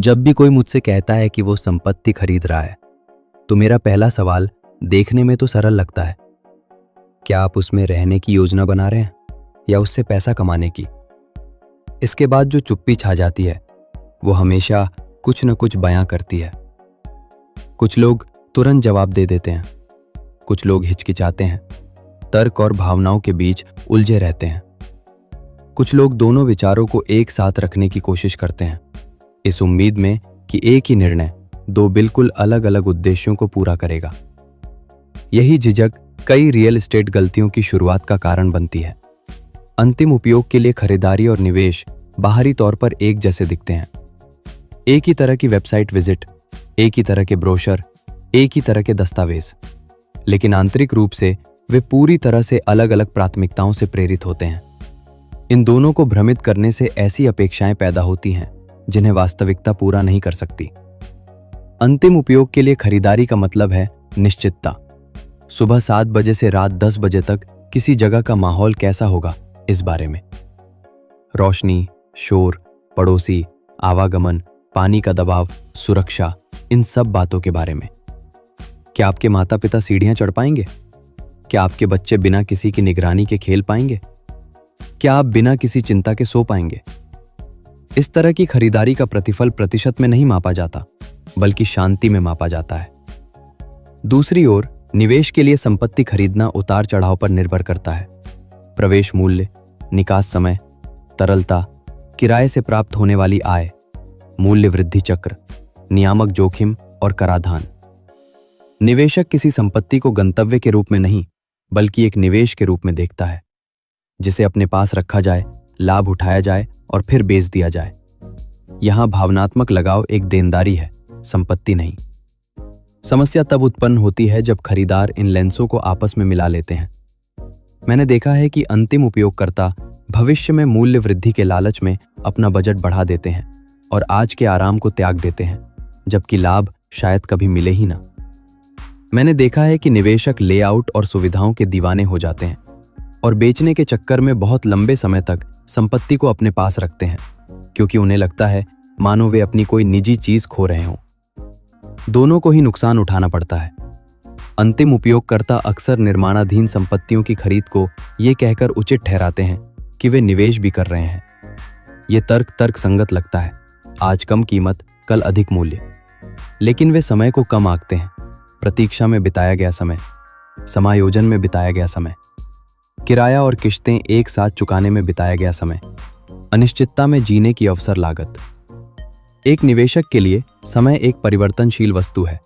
जब भी कोई मुझसे कहता है कि वो संपत्ति खरीद रहा है, तो मेरा पहला सवाल देखने में तो सरल लगता है। क्या आप उसमें रहने की योजना बना रहे हैं या उससे पैसा कमाने की? इसके बाद जो चुप्पी छा जाती है, वो हमेशा कुछ न कुछ बयां करती है। कुछ लोग तुरंत जवाब दे देते हैं, कुछ लोग हिचकिचाते हैं, तर्क और भावनाओं के बीच उलझे रहते हैं। कुछ लोग दोनों विचारों को एक साथ रखने की कोशिश करते हैं, इस उम्मीद में कि एक ही निर्णय दो बिल्कुल अलग अलग उद्देश्यों को पूरा करेगा। यही झिझक कई रियल एस्टेट गलतियों की शुरुआत का कारण बनती है। अंतिम उपयोग के लिए खरीदारी और निवेश बाहरी तौर पर एक जैसे दिखते हैं। एक ही तरह की वेबसाइट विजिट, एक ही तरह के ब्रोशर, एक ही तरह के दस्तावेज, लेकिन आंतरिक रूप से वे पूरी तरह से अलग अलग प्राथमिकताओं से प्रेरित होते हैं। इन दोनों को भ्रमित करने से ऐसी अपेक्षाएं पैदा होती हैं जिन्हें वास्तविकता पूरा नहीं कर सकती। अंतिम उपयोग के लिए खरीदारी का मतलब है निश्चितता। सुबह 7 बजे से रात 10 बजे तक किसी जगह का माहौल कैसा होगा, इस बारे में। रोशनी, शोर, पड़ोसी, आवागमन, पानी का दबाव, सुरक्षा, इन सब बातों के बारे में। क्या आपके माता पिता सीढ़ियां चढ़ पाएंगे? क्या आपके बच्चे बिना किसी की निगरानी के खेल पाएंगे? क्या आप बिना किसी चिंता के सो पाएंगे? इस तरह की खरीदारी का प्रतिफल प्रतिशत में नहीं मापा जाता, बल्कि शांति में मापा जाता है। दूसरी ओर, निवेश के लिए संपत्ति खरीदना उतार चढ़ाव पर निर्भर करता है। प्रवेश मूल्य, निकास समय, तरलता, किराए से प्राप्त होने वाली आय, मूल्य वृद्धि चक्र, नियामक जोखिम और कराधान। निवेशक किसी संपत्ति को गंतव्य के रूप में नहीं, बल्कि एक निवेश के रूप में देखता है, जिसे अपने पास रखा जाए, लाभ उठाया जाए और फिर बेच दिया जाए। यहां भावनात्मक लगाव एक देनदारी है, संपत्ति नहीं। समस्या तब उत्पन्न होती है जब खरीदार इन लेंसों को आपस में मिला लेते हैं। मैंने देखा है कि अंतिम उपयोगकर्ता भविष्य में मूल्य वृद्धि के लालच में अपना बजट बढ़ा देते हैं और आज के आराम को त्याग देते हैं, जबकि लाभ शायद कभी मिले ही ना। मैंने देखा है कि निवेशक लेआउट और सुविधाओं के दीवाने हो जाते हैं और बेचने के चक्कर में बहुत लंबे समय तक संपत्ति को अपने पास रखते हैं, क्योंकि उन्हें लगता है मानो वे अपनी कोई निजी चीज खो रहे हों। दोनों को ही नुकसान उठाना पड़ता है। अंतिम उपयोगकर्ता अक्सर निर्माणाधीन संपत्तियों की खरीद को ये कहकर उचित ठहराते हैं कि वे निवेश भी कर रहे हैं। ये तर्क संगत लगता है, आज कम कीमत, कल अधिक मूल्य। लेकिन वे समय को कम आंकते हैं, प्रतीक्षा में बिताया गया समय, समायोजन में बिताया गया समय, किराया और किश्तें एक साथ चुकाने में बिताया गया समय, अनिश्चितता में जीने की अवसर लागत। एक निवेशक के लिए समय एक परिवर्तनशील वस्तु है,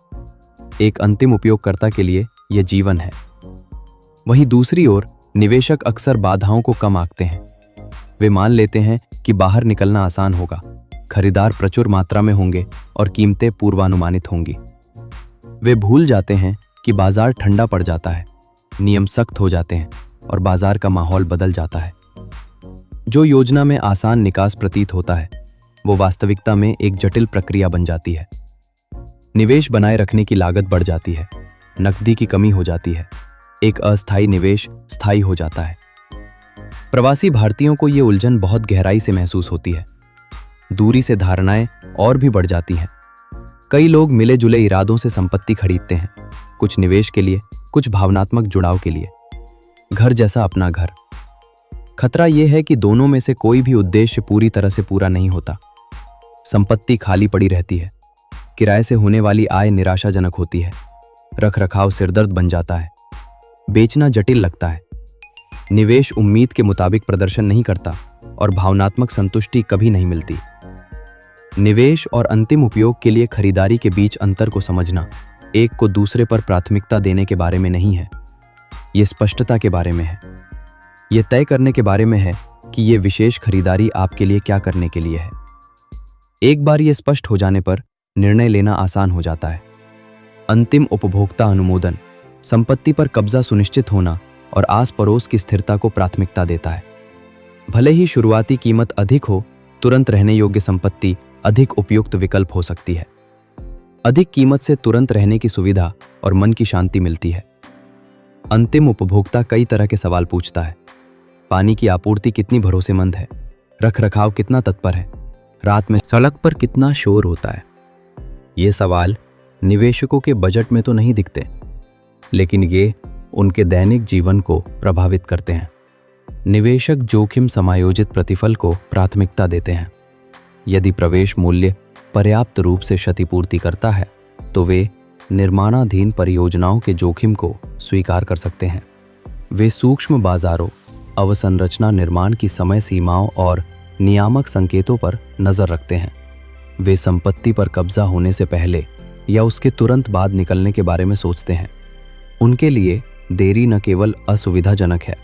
एक अंतिम उपयोगकर्ता के लिए यह जीवन है। वहीं दूसरी ओर, निवेशक अक्सर बाधाओं को कम आंकते हैं। वे मान लेते हैं कि बाहर निकलना आसान होगा, खरीदार प्रचुर मात्रा में होंगे और कीमतें पूर्वानुमानित होंगी। वे भूल जाते हैं कि बाजार ठंडा पड़ जाता है, नियम सख्त हो जाते हैं और बाजार का माहौल बदल जाता है। जो योजना में आसान निकास प्रतीत होता है, वो वास्तविकता में एक जटिल प्रक्रिया बन जाती है। निवेश बनाए रखने की लागत बढ़ जाती है, नकदी की कमी हो जाती है, एक अस्थायी निवेश स्थायी हो जाता है। प्रवासी भारतीयों को ये उलझन बहुत गहराई से महसूस होती है। दूरी से धारणाएं और भी बढ़ जाती हैं। कई लोग मिले जुले इरादों से संपत्ति खरीदते हैं, कुछ निवेश के लिए, कुछ भावनात्मक जुड़ाव के लिए। घर जैसा अपना घर। खतरा यह है कि दोनों में से कोई भी उद्देश्य पूरी तरह से पूरा नहीं होता। संपत्ति खाली पड़ी रहती है, किराए से होने वाली आय निराशाजनक होती है, रखरखाव सिरदर्द बन जाता है, बेचना जटिल लगता है, निवेश उम्मीद के मुताबिक प्रदर्शन नहीं करता और भावनात्मक संतुष्टि कभी नहीं मिलती। निवेश और अंतिम उपयोग के लिए खरीदारी के बीच अंतर को समझना एक को दूसरे पर प्राथमिकता देने के बारे में नहीं है, ये स्पष्टता के बारे में है। ये तय करने के बारे में है कि ये विशेष खरीदारी आपके लिए क्या करने के लिए है। एक बार ये स्पष्ट हो जाने पर निर्णय लेना आसान हो जाता है। अंतिम उपभोक्ता अनुमोदन संपत्ति पर कब्जा सुनिश्चित होना और आस पड़ोस की स्थिरता को प्राथमिकता देता है। भले ही शुरुआती कीमत अधिक हो, तुरंत रहने योग्य संपत्ति अधिक उपयुक्त विकल्प हो सकती है। अधिक कीमत से तुरंत रहने की सुविधा और मन की शांति मिलती है। अंतिम उपभोक्ता कई तरह के सवाल पूछता है। पानी की आपूर्ति कितनी भरोसेमंद है? रखरखाव कितना तत्पर है? रात में सड़क पर कितना शोर होता है? ये सवाल निवेशकों के बजट में तो नहीं दिखते, लेकिन ये उनके दैनिक जीवन को प्रभावित करते हैं। निवेशक जोखिम समायोजित प्रतिफल को प्राथमिकता देते हैं। यदि प्रवेश मूल्य पर्याप्त रूप से क्षतिपूर्ति करता है तो वे निर्माणाधीन परियोजनाओं के जोखिम को स्वीकार कर सकते हैं। वे सूक्ष्म बाजारों, अवसंरचना निर्माण की समय सीमाओं और नियामक संकेतों पर नजर रखते हैं। वे संपत्ति पर कब्जा होने से पहले या उसके तुरंत बाद निकलने के बारे में सोचते हैं। उनके लिए देरी न केवल असुविधाजनक है,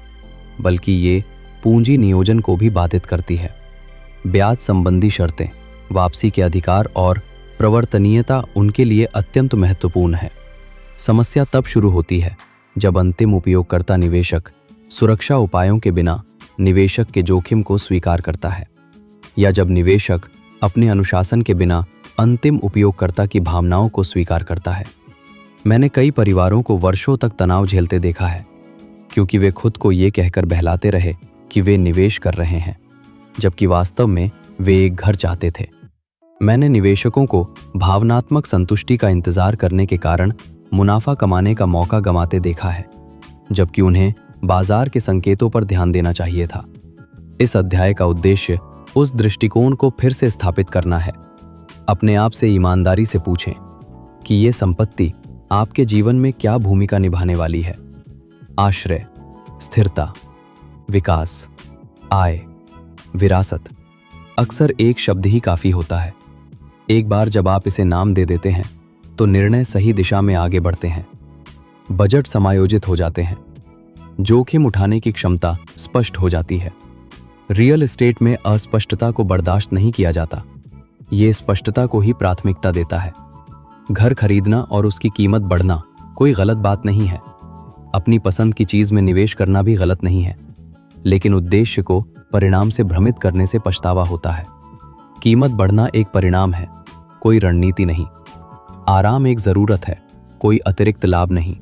बल्कि ये पूंजी नियोजन को भी बाधित करती है। ब्याज संबंधी शर्तें, वापसी के अधिकार और प्रवर्तनीयता उनके लिए अत्यंत महत्वपूर्ण है। समस्या तब शुरू होती है जब अंतिम उपयोगकर्ता निवेशक सुरक्षा उपायों के बिना निवेशक के जोखिम को स्वीकार करता है, या जब निवेशक अपने अनुशासन के बिना अंतिम उपयोगकर्ता की भावनाओं को स्वीकार करता है। मैंने कई परिवारों को वर्षों तक तनाव झेलते देखा है, क्योंकि वे खुद को ये कहकर बहलाते रहे कि वे निवेश कर रहे हैं, जबकि वास्तव में वे एक घर चाहते थे। मैंने निवेशकों को भावनात्मक संतुष्टि का इंतजार करने के कारण मुनाफा कमाने का मौका गंवाते देखा है, जबकि उन्हें बाजार के संकेतों पर ध्यान देना चाहिए था। इस अध्याय का उद्देश्य उस दृष्टिकोण को फिर से स्थापित करना है। अपने आप से ईमानदारी से पूछें कि ये संपत्ति आपके जीवन में क्या भूमिका निभाने वाली है। आश्रय, स्थिरता, विकास, आय, विरासत। अक्सर एक शब्द ही काफी होता है। एक बार जब आप इसे नाम दे देते हैं तो निर्णय सही दिशा में आगे बढ़ते हैं। बजट समायोजित हो जाते हैं। जोखिम उठाने की क्षमता स्पष्ट हो जाती है। रियल एस्टेट में अस्पष्टता को बर्दाश्त नहीं किया जाता। ये स्पष्टता को ही प्राथमिकता देता है। घर खरीदना और उसकी कीमत बढ़ना कोई गलत बात नहीं है। अपनी पसंद की चीज में निवेश करना भी गलत नहीं है, लेकिन उद्देश्य को परिणाम से भ्रमित करने से पछतावा होता है। कीमत बढ़ना एक परिणाम है, कोई रणनीति नहीं। आराम एक जरूरत है, कोई अतिरिक्त लाभ नहीं।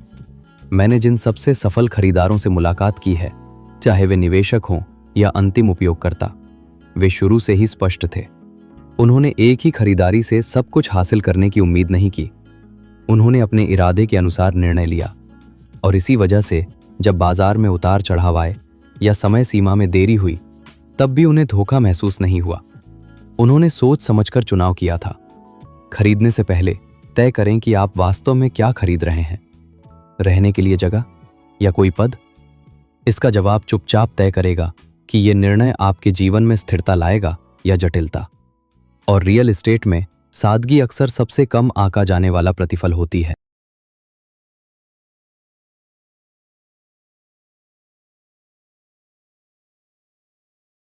मैंने जिन सबसे सफल खरीदारों से मुलाकात की है, चाहे वे निवेशक हों या अंतिम उपयोगकर्ता, वे शुरू से ही स्पष्ट थे। उन्होंने एक ही खरीदारी से सब कुछ हासिल करने की उम्मीद नहीं की। उन्होंने अपने इरादे के अनुसार निर्णय लिया, और इसी वजह से जब बाजार में उतार चढ़ाव आए या समय सीमा में देरी हुई, तब भी उन्हें धोखा महसूस नहीं हुआ। उन्होंने सोच समझकर चुनाव किया था। खरीदने से पहले तय करें कि आप वास्तव में क्या खरीद रहे हैं। रहने के लिए जगह या कोई पद? इसका जवाब चुपचाप तय करेगा कि यह निर्णय आपके जीवन में स्थिरता लाएगा या जटिलता। और रियल एस्टेट में सादगी अक्सर सबसे कम आंका जाने वाला प्रतिफल होती है।